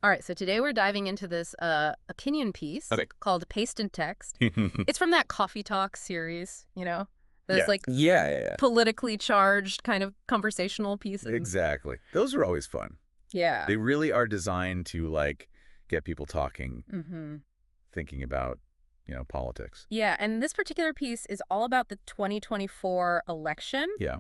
All right, so today we're diving into this opinion piece Okay. called Paste and Text. It's from that Coffee Talk series, those Yeah. like Yeah. politically charged kind of conversational pieces. Exactly. Those are always fun. Yeah. They really are designed to, get people talking, Mm-hmm. thinking about, politics. Yeah, and this particular piece is all about the 2024 election, Yeah.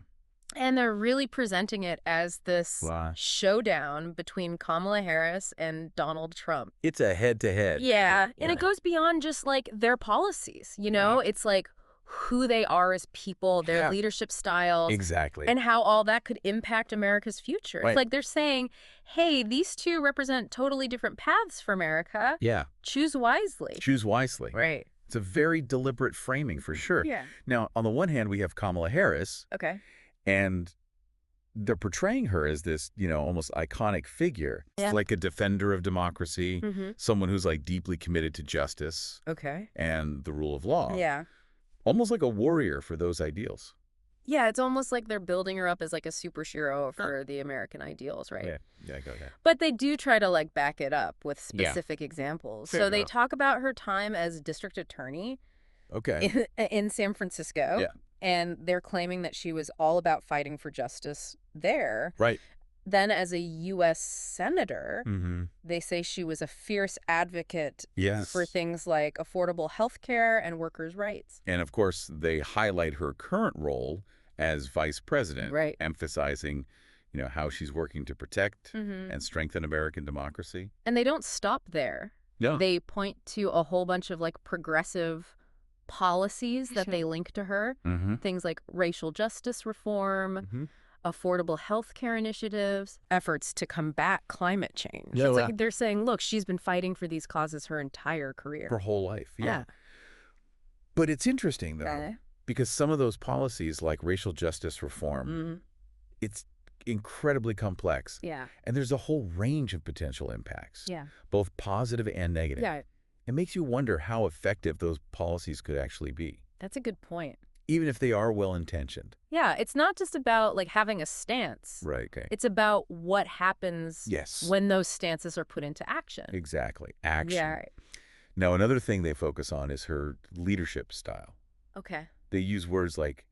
and they're really presenting it as this Wow. showdown between Kamala Harris and Donald Trump. It's a head-to-head. Yeah, and it goes beyond just like their policies, Right. It's like who they are as people, their Yeah. leadership styles, Exactly. and how all that could impact America's future. It's Right. like they're saying, hey, these two represent totally different paths for America. Yeah. Choose wisely. Choose wisely. Right. It's a very deliberate framing for sure. Yeah. Now, on the one hand, we have Kamala Harris, Okay. and they're portraying her as this, almost iconic figure. Yeah. Like a defender of democracy, Mm-hmm. someone who's deeply committed to justice Okay. and the rule of law. Yeah. Almost like a warrior for those ideals. Yeah, it's almost like they're building her up as like a superhero for the American ideals, right? Yeah, go ahead. But they do try to back it up with Yeah. specific examples. Fair So they enough. talk about her time as district attorney Okay. in San Francisco. Yeah. And they're claiming that she was all about fighting for justice there. Right. Then as a U.S. senator, Mm-hmm. they say she was a fierce advocate Yes. for things like affordable health care and workers' rights. And of course, they highlight her current role as vice president, Right. emphasizing, how she's working to protect Mm-hmm. and strengthen American democracy. And they don't stop there. Yeah. They point to a whole bunch of progressive policies that they link to her. Mm-hmm. Things like racial justice reform, Mm-hmm. affordable health care initiatives, efforts to combat climate change. Yeah, It's well- like they're saying, look, she's been fighting for these causes her entire career. Her whole life. Yeah. But it's interesting, though, Okay. because some of those policies, like racial justice reform, Mm-hmm. it's incredibly complex. Yeah. And there's a whole range of potential impacts, Yeah. both positive and negative. Yeah. It makes you wonder how effective those policies could actually be, That's a good point. even if they are well-intentioned. Yeah. It's not just about having a stance. Right, okay. It's about what happens Yes. when those stances are put into action. Exactly. Action. Yeah. Right. Now, another thing they focus on is her leadership style. Okay. They use words like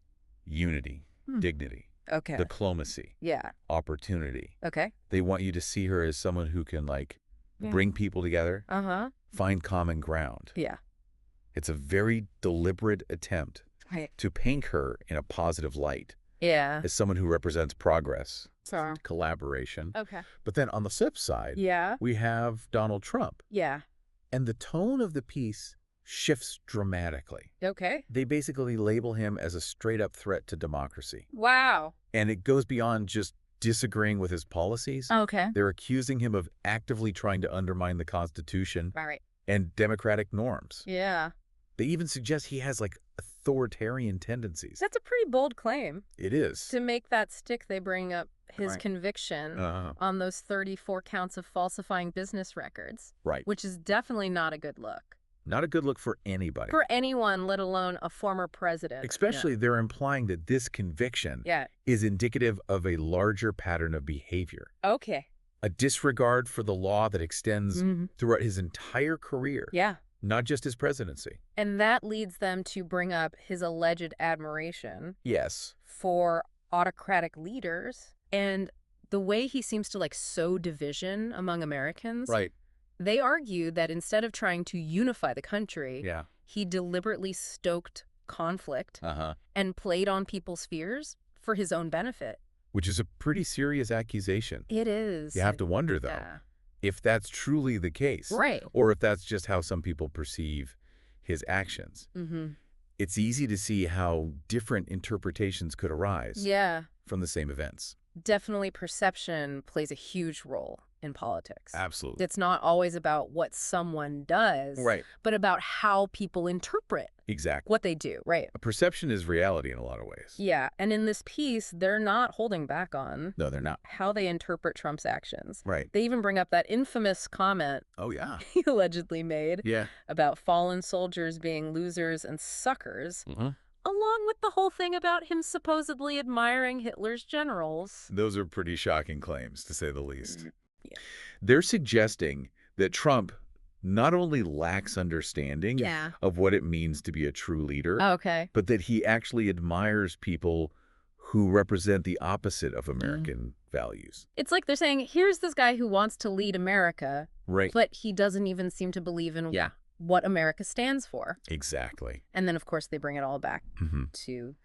unity, dignity, Okay. diplomacy, Yeah. opportunity. Okay. They want you to see her as someone who can, Yeah. bring people together, Uh-huh. find common ground. Yeah. It's a very deliberate attempt Right. to paint her in a positive light Yeah. as someone who represents progress, So. collaboration. Okay. But then on the flip side, Yeah. we have Donald Trump. Yeah. And the tone of the piece shifts dramatically. Okay. They basically label him as a straight-up threat to democracy. Wow. And it goes beyond just disagreeing with his policies. Okay. They're accusing him of actively trying to undermine the Constitution All right. and democratic norms. Yeah. They even suggest he has, authoritarian tendencies. That's a pretty bold claim. It is. To make that stick, they bring up his Right. conviction Uh-huh. on those 34 counts of falsifying business records, Right. which is definitely not a good look Not a good look for anybody. for anyone, let alone a former president. Especially they're implying that this conviction Yeah. is indicative of a larger pattern of behavior. Okay. A disregard for the law that extends Mhm. throughout his entire career, Yeah. not just his presidency. And that leads them to bring up his alleged admiration Yes. for autocratic leaders and the way he seems to sow division among Americans. Right. They argue that instead of trying to unify the country, Yeah. he deliberately stoked conflict Uh-huh. and played on people's fears for his own benefit. Which is a pretty serious accusation. It is. You have to wonder, though, Yeah. if that's truly the case. Right. Or if that's just how some people perceive his actions. Mm-hmm. It's easy to see how different interpretations could arise Yeah. from the same events. Definitely perception plays a huge role in politics. Absolutely. It's not always about what someone does, Right. but about how people interpret Exactly. what they do, right? A perception is reality in a lot of ways. Yeah, and in this piece, they're not holding back on No, they're not. how they interpret Trump's actions. Right. They even bring up that infamous comment Oh, yeah. he allegedly made Yeah. about fallen soldiers being losers and suckers, Mm-hmm. along with the whole thing about him supposedly admiring Hitler's generals. Those are pretty shocking claims, to say the least. They're suggesting that Trump not only lacks understanding Yeah. of what it means to be a true leader, Oh, okay. but that he actually admires people who represent the opposite of American values. It's like they're saying, here's this guy who wants to lead America, Right. but he doesn't even seem to believe in what America stands for. Exactly. And then, of course, they bring it all back Hmm. to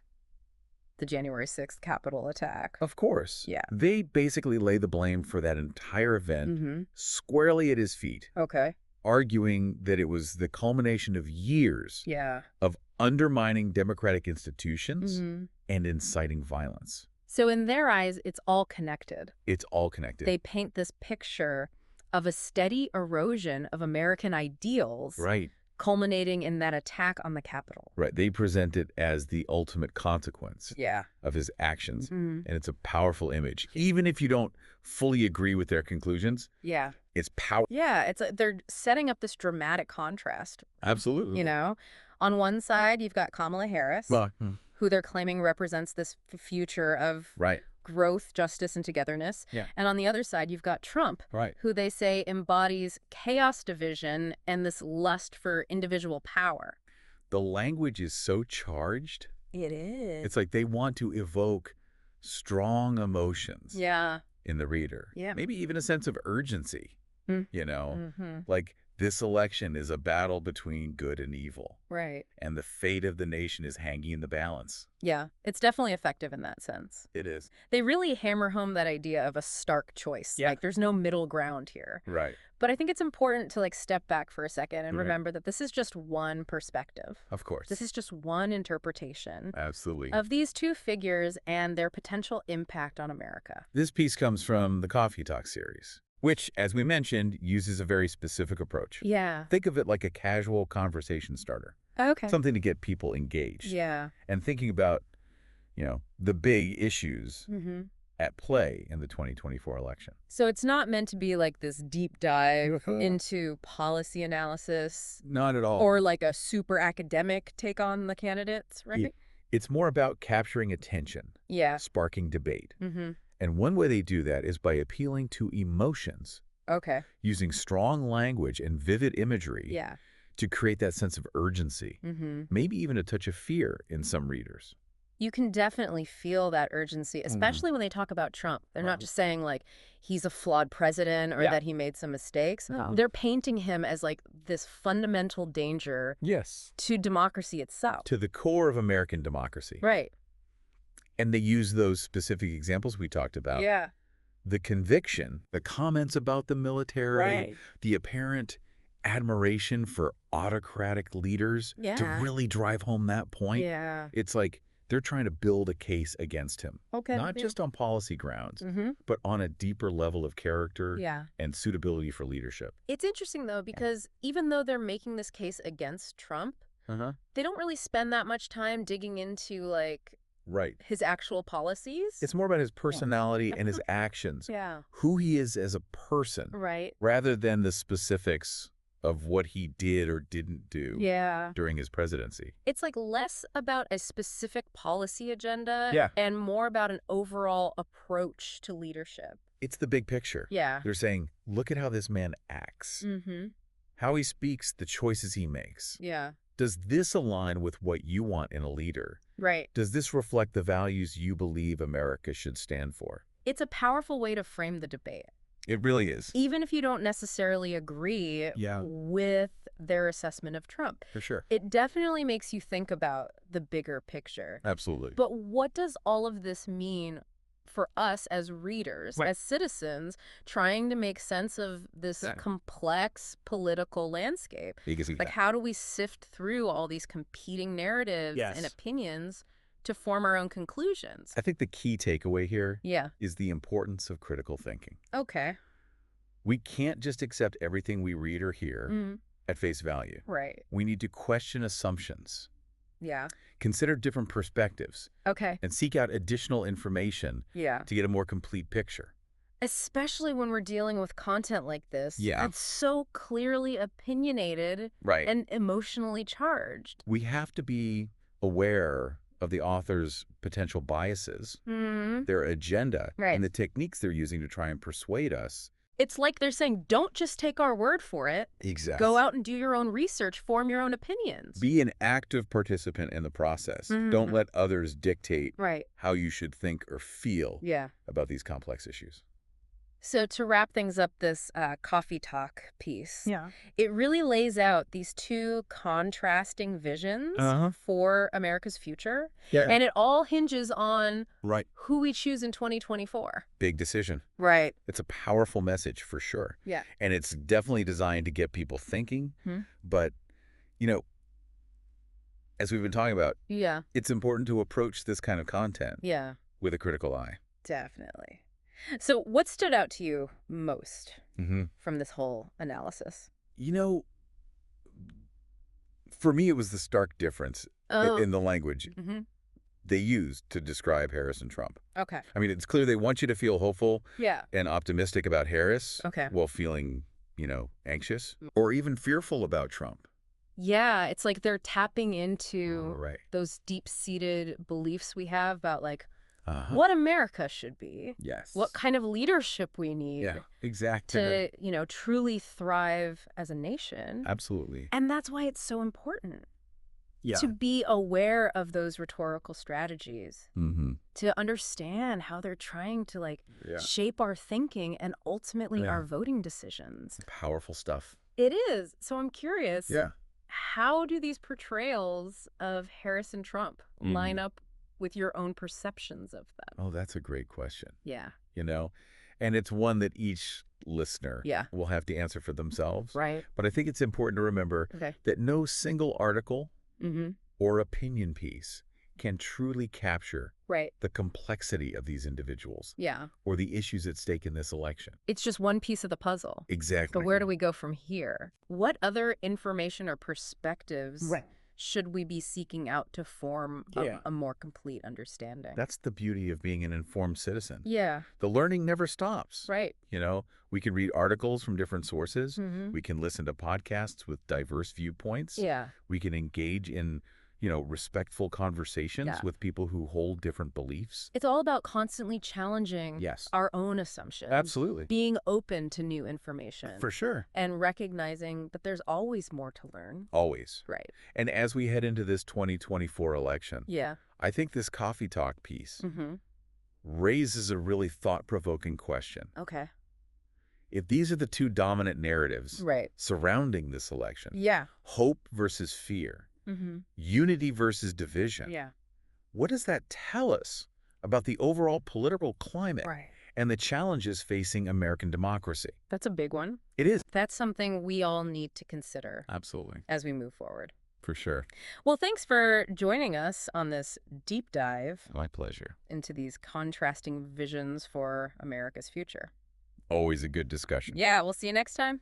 the January 6th Capitol attack. Of course. Yeah. They basically lay the blame for that entire event Mm-hmm. squarely at his feet, Okay. arguing that it was the culmination of years Yeah. of undermining democratic institutions Mm-hmm. and inciting violence. So in their eyes, it's all connected. It's all connected. They paint this picture of a steady erosion of American ideals, Right. culminating in that attack on the Capitol. Right. They present it as the ultimate consequence Yeah. of his actions. Mm-hmm. And it's a powerful image. Even if you don't fully agree with their conclusions, Yeah. it's powerful. Yeah, they're setting up this dramatic contrast, Absolutely. you know? On one side, you've got Kamala Harris, who they're claiming represents this future of Right. growth, justice, and togetherness. Yeah. And on the other side, you've got Trump, Right. who they say embodies chaos, division, and this lust for individual power. The language is so charged. It is. It's like they want to evoke strong emotions Yeah. in the reader. Yeah. Maybe even a sense of urgency, Mm. you know? Mm-hmm. Like this election is a battle between good and evil, Right. and the fate of the nation is hanging in the balance. Yeah, it's definitely effective in that sense. It is. They really hammer home that idea of a stark choice. Yeah. Like, there's no middle ground here. Right. But I think it's important to step back for a second and Right. remember that this is just one perspective. Of course. This is just one interpretation Absolutely. of these two figures and their potential impact on America. This piece comes from the Coffee Talk series, which, as we mentioned, uses a very specific approach. Yeah. Think of it like a casual conversation starter, Okay. something to get people engaged Yeah. and thinking about, the big issues Mm-hmm. at play in the 2024 election. So it's not meant to be this deep dive into policy analysis Not at all. or a super academic take on the candidates, right? It's more about capturing attention, Yeah. sparking debate. Mm-hmm. And one way they do that is by appealing to emotions, Okay. using strong language and vivid imagery Yeah. to create that sense of urgency, Mm-hmm. maybe even a touch of fear in some readers. You can definitely feel that urgency, especially when they talk about Trump. They're not just saying he's a flawed president or that he made some mistakes. No. They're painting him as this fundamental danger Yes. to democracy itself. To the core of American democracy. Right. And they use those specific examples we talked about. Yeah. The conviction, the comments about the military, Right. the apparent admiration for autocratic leaders to Yeah. really drive home that point. Yeah. It's like they're trying to build a case against him, Okay. not just on policy grounds, Mm-hmm. but on a deeper level of character Yeah. and suitability for leadership. It's interesting, though, because even though they're making this case against Trump, they don't really spend that much time digging into Right. his actual policies. It's more about his personality and his actions, Yeah. who he is as a person, Right. rather than the specifics of what he did or didn't do Yeah. during his presidency. It's less about a specific policy agenda Yeah. and more about an overall approach to leadership. It's the big picture. Yeah. They're saying, look at how this man acts, Mm-hmm. how he speaks, the choices he makes. Yeah. Does this align with what you want in a leader? Right. Does this reflect the values you believe America should stand for? It's a powerful way to frame the debate. It really is. Even if you don't necessarily agree Yeah. with their assessment of Trump. For sure. It definitely makes you think about the bigger picture. Absolutely. But what does all of this mean for us as readers, Right. as citizens, trying to make sense of this Exactly. complex political landscape? Because How do we sift through all these competing narratives Yes. and opinions to form our own conclusions? I think the key takeaway here Yeah. is the importance of critical thinking. Okay. We can't just accept everything we read or hear Mm, at face value. right. We need to question assumptions, Yeah. consider different perspectives, Okay. and seek out additional information Yeah. to get a more complete picture. Especially when we're dealing with content like this. Yeah. That's so clearly opinionated Right. and emotionally charged. We have to be aware of the author's potential biases, Mm, their agenda, Right. and the techniques they're using to try and persuade us It's like they're saying, don't just take our word for it. Exactly. Go out and do your own research, form your own opinions. Be an active participant in the process. Don't Mm. let others dictate Right. how you should think or feel Yeah. about these complex issues. So to wrap things up, this coffee talk piece, Yeah. it really lays out these two contrasting visions Uh-huh. for America's future. Yeah. And it all hinges on Right. who we choose in 2024. Big decision. Right. It's a powerful message for sure. Yeah. And it's definitely designed to get people thinking. But, you know, as we've been talking about, Yeah. it's important to approach this kind of content Yeah. with a critical eye. Definitely. So what stood out to you most Mm-hmm. from this whole analysis? You know, for me, it was the stark difference in the language Mm-hmm. they used to describe Harris and Trump. Okay. I mean, it's clear they want you to feel hopeful Yeah. and optimistic about Harris Okay. while feeling, anxious or even fearful about Trump. Yeah. It's like they're tapping into Right. those deep-seated beliefs we have about, like, Uh-huh. what America should be, Yes. what kind of leadership we need Yeah, exactly. to, truly thrive as a nation. Absolutely. And that's why it's so important Yeah. to be aware of those rhetorical strategies, Mm-hmm. to understand how they're trying to, like, Yeah. shape our thinking and ultimately Yeah. our voting decisions. Powerful stuff. It is. So I'm curious, Yeah. how do these portrayals of Harris and Trump line up with your own perceptions of them? Oh, that's a great question. Yeah. And it's one that each listener Yeah. will have to answer for themselves. Right. But I think it's important to remember Okay. that no single article Mm-hmm. or opinion piece can truly capture Right. the complexity of these individuals Yeah. or the issues at stake in this election. It's just one piece of the puzzle. Exactly. But where do we go from here? What other information or perspectives Right. should we be seeking out to form a more complete understanding? That's the beauty of being an informed citizen. Yeah. The learning never stops. Right. We can read articles from different sources. Mm-hmm. We can listen to podcasts with diverse viewpoints. Yeah. We can engage in, respectful conversations Yeah. with people who hold different beliefs. It's all about constantly challenging Yes. our own assumptions. Absolutely. Being open to new information. For sure. And recognizing that there's always more to learn. Always. Right. And as we head into this 2024 election, Yeah. I think this coffee talk piece Mm-hmm. raises a really thought-provoking question. Okay. If these are the two dominant narratives Right. surrounding this election, Yeah. hope versus fear, Mm-hmm. unity versus division, Yeah. what does that tell us about the overall political climate Right. and the challenges facing American democracy? That's a big one. It is. That's something we all need to consider Absolutely. as we move forward. For sure. Well, thanks for joining us on this deep dive My pleasure. into these contrasting visions for America's future. Always a good discussion. Yeah, we'll see you next time.